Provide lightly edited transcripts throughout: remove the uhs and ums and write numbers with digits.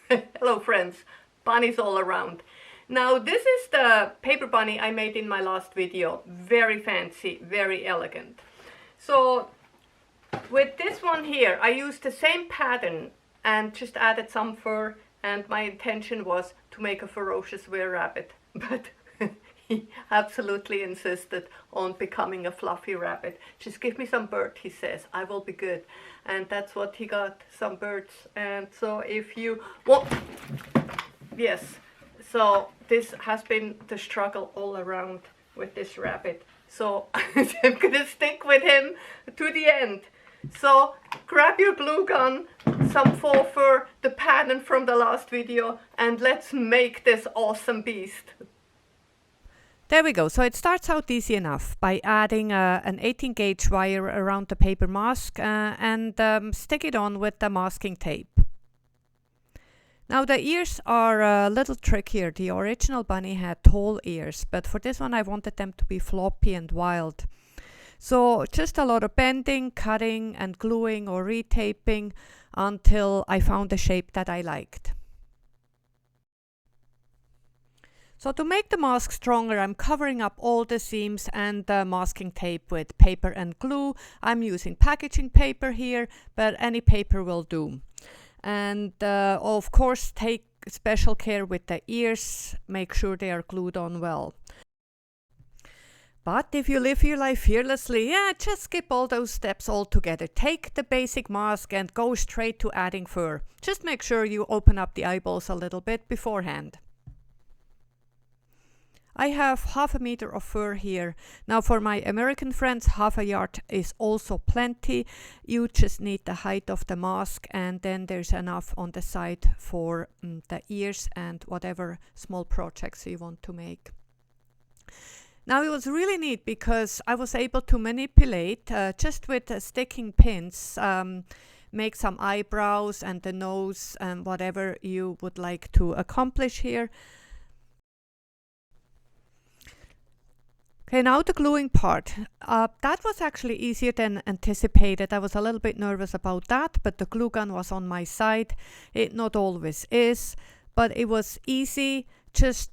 Hello friends, bunnies all around. Now this is the paper bunny I made in my last video. Very fancy, very elegant. So with this one here, I used the same pattern and just added some fur, and my intention was to make a ferocious were-rabbit. But he absolutely insisted on becoming a fluffy rabbit. Just give me some bird, he says. I will be good. And that's what he got, some birds. And so if you want, yes, so this has been the struggle all around with this rabbit. So I'm gonna stick with him to the end. So grab your glue gun, some faux fur, the pattern from the last video, and let's make this awesome beast. There we go. So it starts out easy enough by adding an 18 gauge wire around the paper mask and stick it on with the masking tape. Now the ears are a little trickier. The original bunny had tall ears, but for this one I wanted them to be floppy and wild. So just a lot of bending, cutting and gluing or retaping until I found a shape that I liked. So to make the mask stronger, I'm covering up all the seams and the masking tape with paper and glue. I'm using packaging paper here, but any paper will do. And of course, take special care with the ears. Make sure they are glued on well. But if you live your life fearlessly, just skip all those steps altogether. Take the basic mask and go straight to adding fur. Just make sure you open up the eyeballs a little bit beforehand. I have 1/2 meter of fur here. Now for my American friends, 1/2 yard is also plenty. You just need the height of the mask, and then there's enough on the side for the ears and whatever small projects you want to make. Now it was really neat because I was able to manipulate just with sticking pins, make some eyebrows and the nose and whatever you would like to accomplish here. Okay, now the gluing part. That was actually easier than anticipated. I was a little bit nervous about that, but the glue gun was on my side. It not always is, but it was easy. Just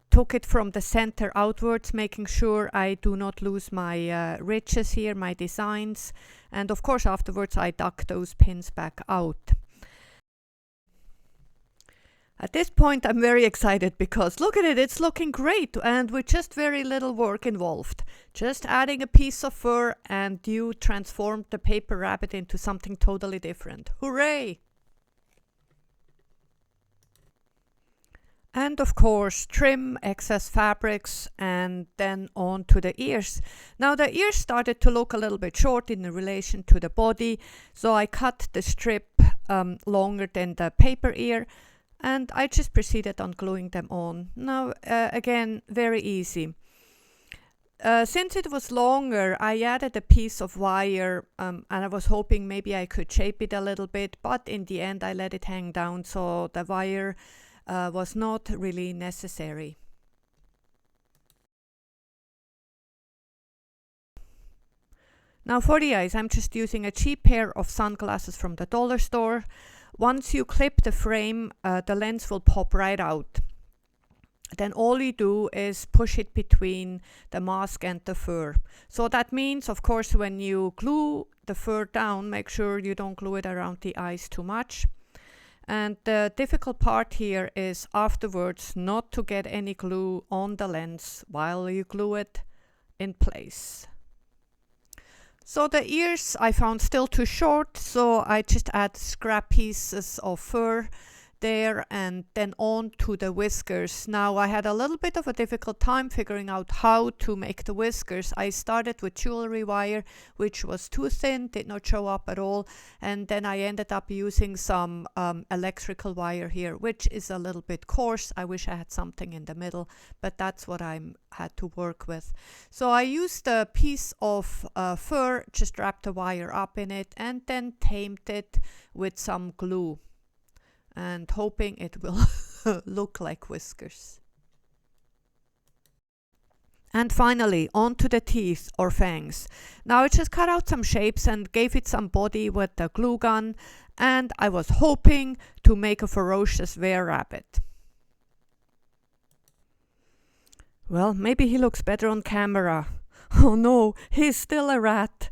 took it from the center outwards, making sure I do not lose my ridges here, my designs. And of course, afterwards, I dug those pins back out. At this point, I'm very excited because look at it, it's looking great, and with just very little work involved. Just adding a piece of fur and you transformed the paper rabbit into something totally different. Hooray! And of course, trim excess fabrics and then on to the ears. Now the ears started to look a little bit short in relation to the body, so I cut the strip longer than the paper ear. And I just proceeded on gluing them on. Now, again, very easy. Since it was longer, I added a piece of wire and I was hoping maybe I could shape it a little bit, but in the end I let it hang down, so the wire was not really necessary. Now for the eyes, I'm just using a cheap pair of sunglasses from the dollar store. Once you clip the frame, the lens will pop right out. Then all you do is push it between the mask and the fur. So that means, of course, when you glue the fur down, make sure you don't glue it around the eyes too much. And the difficult part here is afterwards not to get any glue on the lens while you glue it in place. So the ears I found still too short, so I just add scrap pieces of fur there and then on to the whiskers. Now I had a little bit of a difficult time figuring out how to make the whiskers. I started with jewelry wire, which was too thin, did not show up at all, and then I ended up using some electrical wire here, which is a little bit coarse. I wish I had something in the middle, but that's what I had to work with. So I used a piece of fur, just wrapped the wire up in it and then tamed it with some glue, and hoping it will look like whiskers. And finally, on to the teeth or fangs. Now I just cut out some shapes and gave it some body with the glue gun, and I was hoping to make a ferocious were-rabbit. Well, maybe he looks better on camera. Oh no, he's still a rat.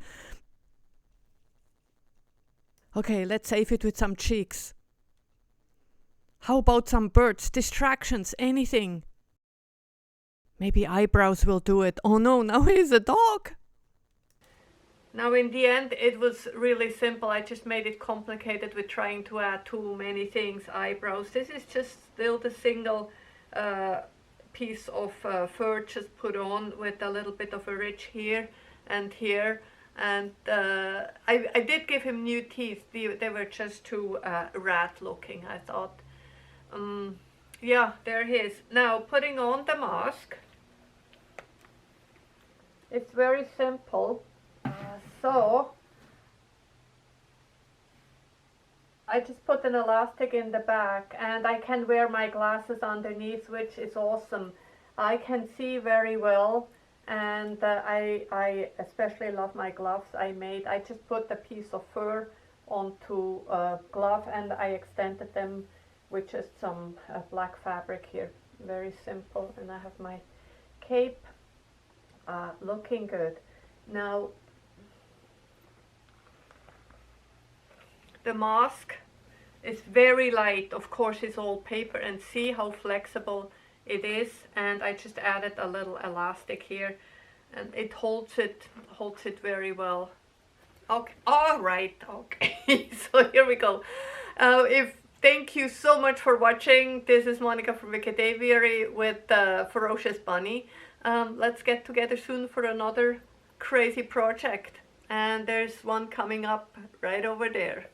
Okay, let's save it with some cheeks. How about some birds, distractions, anything? Maybe eyebrows will do it. Oh no, now he's a dog. Now in the end it was really simple. I just made it complicated with trying to add too many things. Eyebrows. This is just still the single piece of fur just put on with a little bit of a ridge here and here. And I did give him new teeth. They were just too rat looking, I thought. Yeah, there he is. Now putting on the mask. It's very simple. So I just put an elastic in the back, and I can wear my glasses underneath, which is awesome. I can see very well, and I especially love my gloves I made. I just put a piece of fur onto a glove and I extended them with just some black fabric here. Very simple. And I have my cape. Looking good. Now the mask is very light. Of course it's all paper, and see how flexible it is. And I just added a little elastic here, and it holds it very well. Okay, all right, okay. So here we go. Thank you so much for watching. This is Monica from Wicked Aviary with the Ferocious Bunny. Let's get together soon for another crazy project. And there's one coming up right over there.